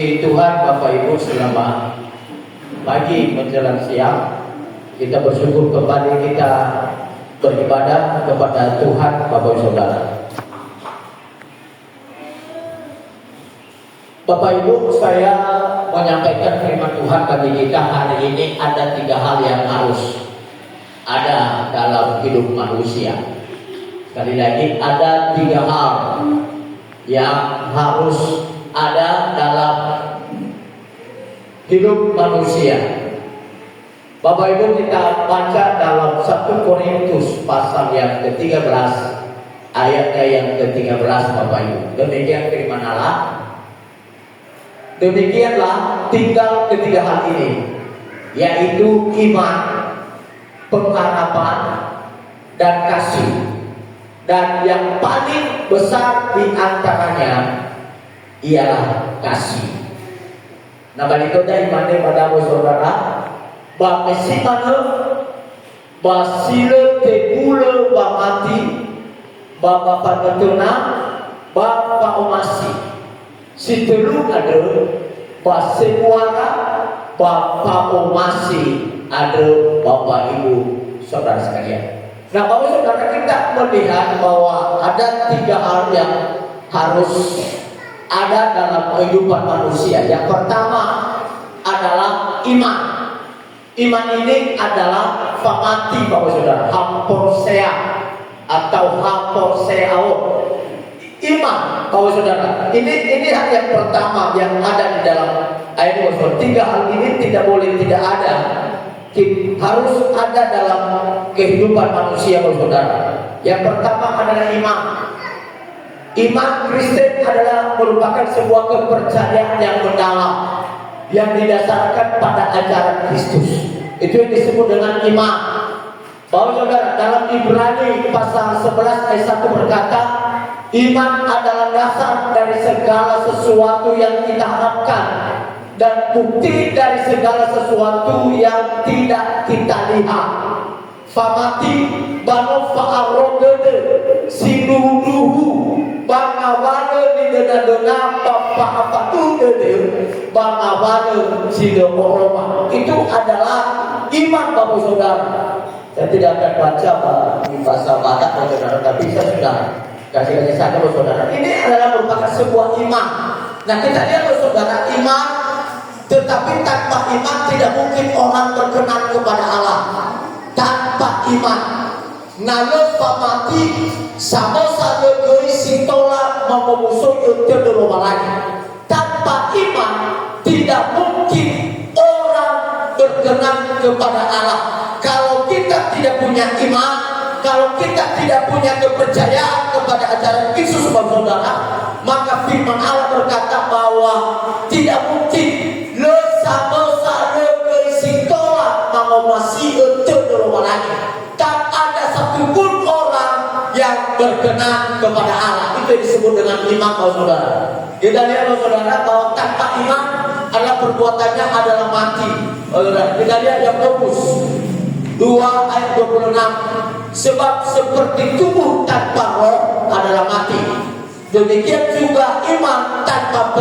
Tuhan, Bapak Ibu, selamat pagi menjelang siang. Kita bersyukur kembali kita beribadah kepada Tuhan, Bapak Ibu Saudara. Bapak Ibu, saya menyampaikan firman Tuhan bagi kita hari ini. Ada 3 hal yang harus ada dalam hidup manusia. Sekali lagi, ada 3 hal yang harus ada dalam hidup manusia. Bapak Ibu, kita baca dalam 1 Korintus pasal yang ke-13 ayatnya yang ke-13, Bapak Ibu. Demikian firman Allah. Demikianlah tinggal 3 hal ini, yaitu iman, pengharapan, dan kasih. Dan yang paling besar di antaranya ialah kasih. Nah, balito da imane pada saudara, ba mesimana ba sila tegula ba mati ba papangatuna ba paumasi. Si telu ada ba semuara ba paumasi ada Bapak Ibu saudara sekalian. Nah, Bapak Saudara, kita melihat bahwa ada 3 hal yang harus ada dalam kehidupan manusia. Yang pertama adalah iman. Iman ini adalah famati, Bapak Saudara, hamporsea atau hamporseao. Iman, Bapak Saudara, ini hal yang pertama yang ada di dalam ayat Bapak. 3 hal ini tidak boleh tidak ada, harus ada dalam kehidupan manusia, Bapak Saudara. Yang pertama adalah iman. Iman Kristen adalah merupakan sebuah kepercayaan yang mendalam yang didasarkan pada ajaran Kristus. Itu yang disebut dengan iman. Bapak Saudara, dalam Ibrani pasal 11 ayat 1 berkata, iman adalah dasar dari segala sesuatu yang kita harapkan dan bukti dari segala sesuatu yang tidak kita lihat. Famati bano fa'arogede sinuduhu bangawane di dena-dena apa tu dede bangawane sida oroma. Itu adalah iman, Bapak Saudara. Saya tidak akan baca di bahasa Batak, Bapak Saudara, tapi saya sudah kasih saja, Bapak Saudara. Ini adalah merupakan sebuah iman. Nah, kita lihat, Bapak Saudara, iman, tetapi tanpa iman tidak mungkin orang berkenan kepada Allah. Tanpa iman, nalo pamati sama sama goi sintola memusuh itu dulu lagi. Tanpa iman tidak mungkin orang berkenan kepada Allah. Kalau kita tidak punya iman, kalau kita tidak punya kepercayaan kepada ajaran Yesus, Saudara, maka firman Allah berkata bahwa tidak mungkin le sama sama goi sintola masih itu dulu lagi. Tak ada satupun orang yang berkenan kepada Allah. Itu disebut dengan iman, Bapak Saudara. Kita lihat, Bapak Saudara, bahwa tanpa iman adalah perbuatannya adalah mati. Kita lihat Yakobus 2 ayat 26. Sebab seperti tubuh tanpa roh adalah mati, demikian juga iman tanpa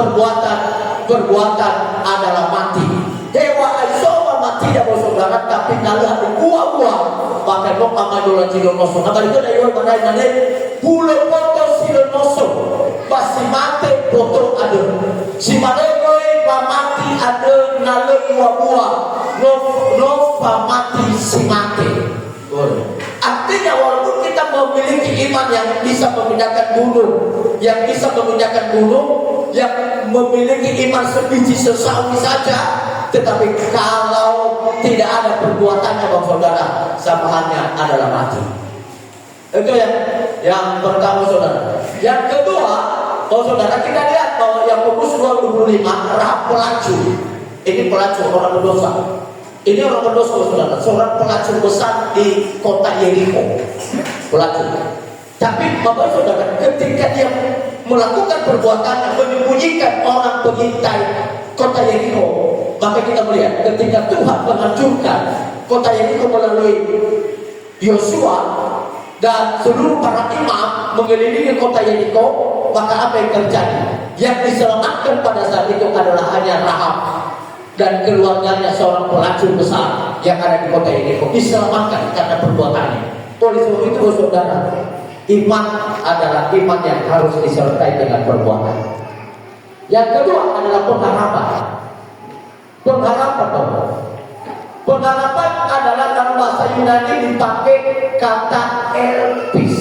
perbuatan adalah mati. Dewa Aisyah mati tidak, Bapak Saudara, tapi kalau ada buah-buah pakai lo pamadola silonoso. Nah, itu dari orang mana pulau foto silonoso pasti mati foto ada. Si malekoi mati ada nalo buah-buah no mati si mati. Artinya walaupun kita memiliki iman yang bisa memindahkan gunung, yang memiliki iman sebiji sesawi saja, tetapi kalau tidak ada perbuatannya, Bapak Saudara, samaannya adalah mati. Itu yang pertama, Saudara. Yang kedua, Bapak Saudara, kita lihat bahwa Yakobus 2:25 pelacur. Ini pelacur, orang berdosa. Ini orang berdosa, Bapak Saudara, seorang pelacur besar di kota Yeriko. Pelacur. Tapi Bapak Saudara, ketika dia melakukan perbuatannya, menyembunyikan orang pengintai kota Yeriko, maka kita melihat ketika Tuhan menghancurkan kota Yeriko melalui Yosua dan seluruh para imam mengelilingi kota Yeriko, maka apa yang terjadi? Yang diselamatkan pada saat itu adalah hanya Rahab dan keluarganya, seorang pelacur besar yang ada di kota Yeriko, diselamatkan karena perbuatannya. Oleh sebab itu, saudara, iman adalah iman yang harus disertai dengan perbuatan. Yang kedua adalah pengharapan. Pengharapan, pengharapan adalah dalam bahasa Yunani dipakai kata elpis.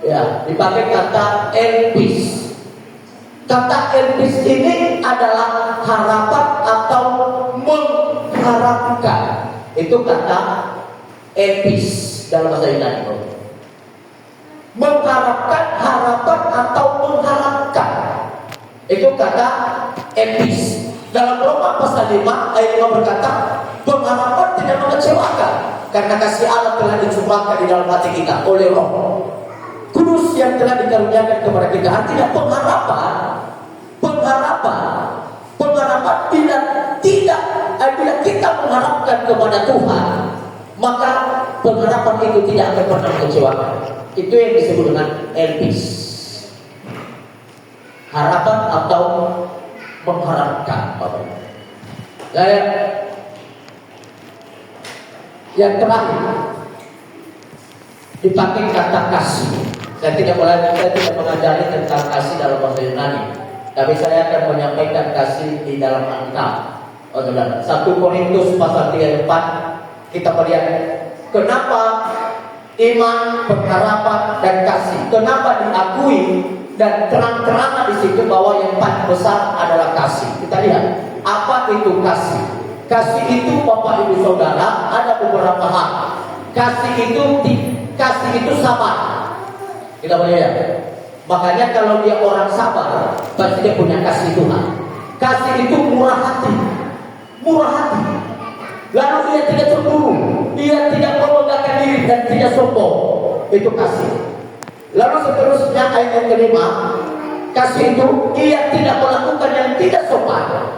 Ya, dipakai kata elpis. Kata elpis ini adalah harapan atau mengharapkan. Itu kata elpis dalam bahasa Yunani. Mengharapkan, harapan atau mengharapkan. Itu kata elpis. Dalam Roma pasal 5 ayat 5 berkata, pengharapan tidak mengecewakan karena kasih Allah telah dicurahkan di dalam hati kita oleh Roh Kudus yang telah dikaruniakan kepada kita. Artinya pengharapan bila kita mengharapkan kepada Tuhan, maka pengharapan itu tidak akan pernah mengecewakan. Itu yang disebut dengan elpis, harapan atau mengharapkan. Dan yang terakhir dipakai kata kasih. Saya tidak mengajari tentang kasih dalam bahasa Yunani, tapi saya akan menyampaikan kasih di dalam Alkitab. 1 Korintus pasal 3 4 kita melihat kenapa iman, pengharapan dan kasih, kenapa diakui dan terang-terangan di situ bahwa yang paling besar adalah kasih. Kita lihat apa itu kasih. Kasih itu, Bapak Ibu Saudara, ada beberapa hal. Kasih itu sabar. Kita melihat. Makanya kalau dia orang sabar, pasti dia punya kasih Tuhan. Kasih itu murah hati. Lalu dia tidak cemburu, dia tidak membanggakan diri dan tidak sombong. Itu kasih. Lalu seterusnya ayat yang kelima, kasih itu ia tidak melakukan yang tidak sopan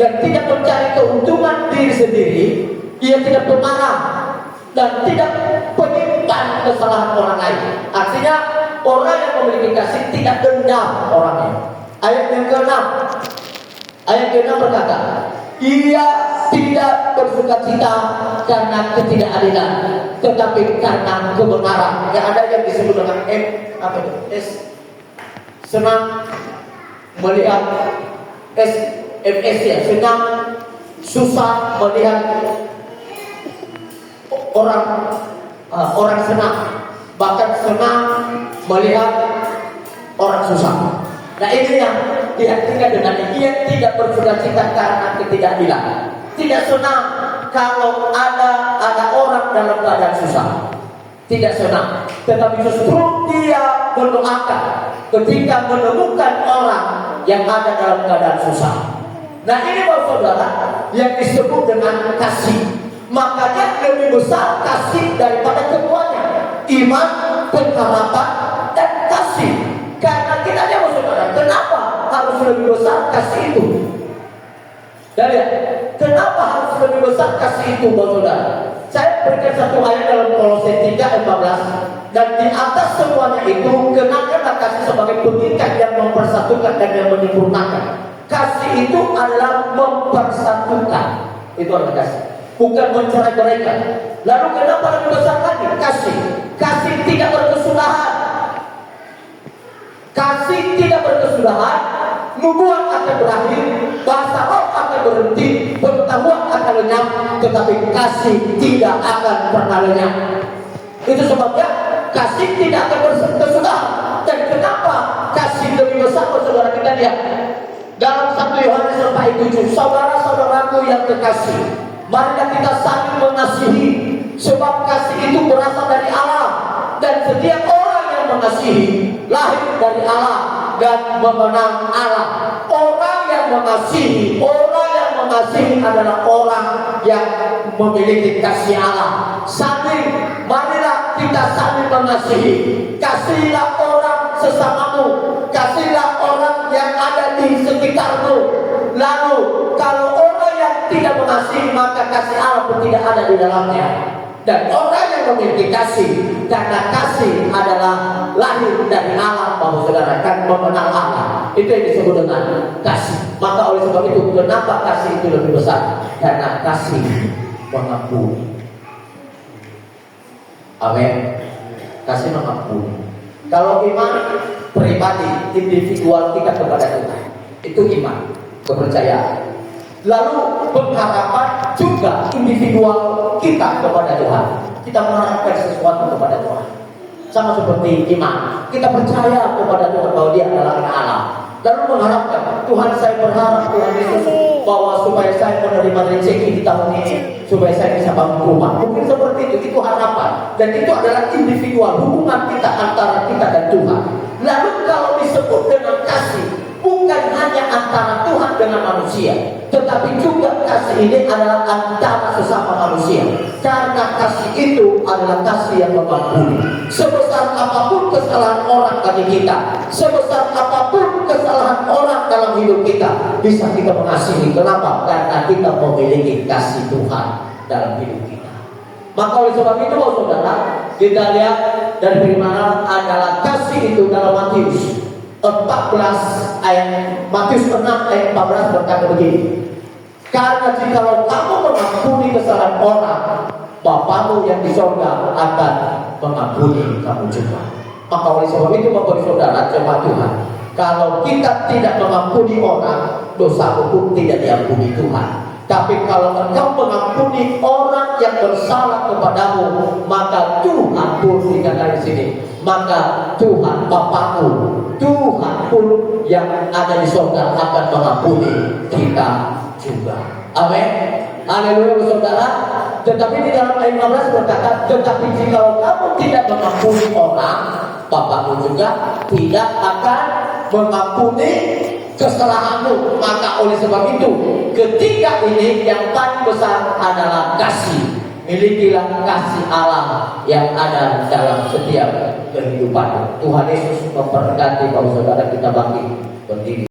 dan tidak mencari keuntungan diri sendiri. Ia tidak pemarah dan tidak menyimpan kesalahan orang lain. Artinya orang yang memiliki kasih tidak dendam orangnya. Ayat yang ke-6 berkata, ia tidak bersukacita karena ketidakadilan, tetapi karena kebenaran. Yang ada yang disebut dengan senang melihat ya, senang susah melihat orang senang, bahkan senang melihat orang susah. Nah, ini yang diartikan dengan ia tidak bersukacita karena ketidakadilan. Tidak senang kalau ada orang dalam keadaan susah. Tidak senang, tetapi justru dia mendoakan ketika menemukan orang yang ada dalam keadaan susah. Nah, ini Bapak Saudara yang disebut dengan kasih. Makanya lebih besar kasih daripada keduanya, iman, pengharapan, dan kasih. Karena kita lihat Bapak Saudara, kenapa harus lebih besar kasih itu? Dan lihat, kenapa harus lebih besar kasih itu Bapak Saudara? Saya berikan satu ayat dalam Kolose 3 ayat 14. Dan di atas semuanya itu, kenakanlah kasih sebagai pengikat yang mempersatukan dan yang menyempurnakan. Kasih itu adalah mempersatukan. Itu adalah kasih, bukan mencerai-beraikan. Lalu kenapa lebih besar lagi? Kasih tidak berkesudahan. Kasih tidak berkesudahan, nubuat akan berakhir, bahasa roh akan berhenti, pengetahuan akan lenyap, tetapi kasih tidak akan pernah lenyap. Itu sebabnya kasih tidak akan berkesudahan. Dan kenapa kasih lebih besar? Saudara, kita lihat dalam 1 Yohanes 4:7, saudara-saudaraku yang terkasih, marilah kita saling mengasihi, sebab kasih itu berasal dari Allah, dan setiap orang yang mengasihi lahir dari Allah dan mengenal Allah. Orang yang mengasihi adalah orang yang memiliki kasih Allah. Marilah kita saling mengasihi. Kasihilah orang sesamamu, kasihilah orang yang ada di sekitarmu. Lalu kalau orang yang tidak mengasihi, maka kasih Allah pun tidak ada di dalamnya. Dan orang yang memiliki kasih, karena kasih adalah lahir dari Allah, Bapak Saudara, kan mengenal Allah. Itu yang disebut dengan kasih. Maka oleh sebab itu, kenapa kasih itu lebih besar? Karena kasih mengampuni. Amin. Kasih mengampuni. Kalau iman pribadi, individual kita kepada Tuhan, itu iman, kepercayaan. Lalu pengharapan juga individual kita kepada Tuhan. Kita mengharapkan sesuatu kepada Tuhan. Sama seperti iman, kita percaya kepada Tuhan bahwa Dia adalah anak Allah. Lalu mengharapkan, Tuhan, saya berharap Tuhan Yesus bahwa supaya saya menerima rezeki di tahun ini, supaya saya bisa bangun rumah. Mungkin seperti itu harapan. Dan itu adalah individual, hubungan kita antara kita dan Tuhan. Lalu kalau disebut dengan kasih, bukan hanya antara Tuhan dengan manusia, tetapi juga kasih ini adalah antara sesama manusia. Karena kasih itu adalah kasih yang mengampuni. Sebesar apapun kesalahan orang bagi kita, sebesar apapun kesalahan orang dalam hidup kita, bisa kita mengasihi. Kenapa? Karena kita memiliki kasih Tuhan dalam hidup kita. Maka oleh sebab itu, saudara, kita lihat dari firman Allah adalah kasih itu dalam Matius 14 ayat Matius 6 ayat 14 berkata begini. Karena jikalau kamu mengampuni kesalahan orang, Bapamu yang di surga akan mengampuni kamu juga. Maka oleh sebab itu, Bapak Saudara, jemaat Tuhan, kalau kita tidak mengampuni orang, dosa pun tidak diampuni Tuhan. Tapi kalau engkau mengampuni orang yang bersalah kepadamu, maka Tuhan pun dikatakan di sini, maka Tuhan Bapamu, Tuhan pun yang ada di surga akan mengampuni kita juga. Amin. Haleluya, saudara. Tetapi di dalam ayat 15 berkata, tetapi jika kamu tidak mengampuni orang, Bapamu juga tidak akan mengampuni kesalahanmu. Maka oleh sebab itu, ketiga ini yang paling besar adalah kasih. Milikilah kasih Allah yang ada dalam setiap kehidupan. Tuhan Yesus memberkati. Kalau saudara kita bangkit berdiri.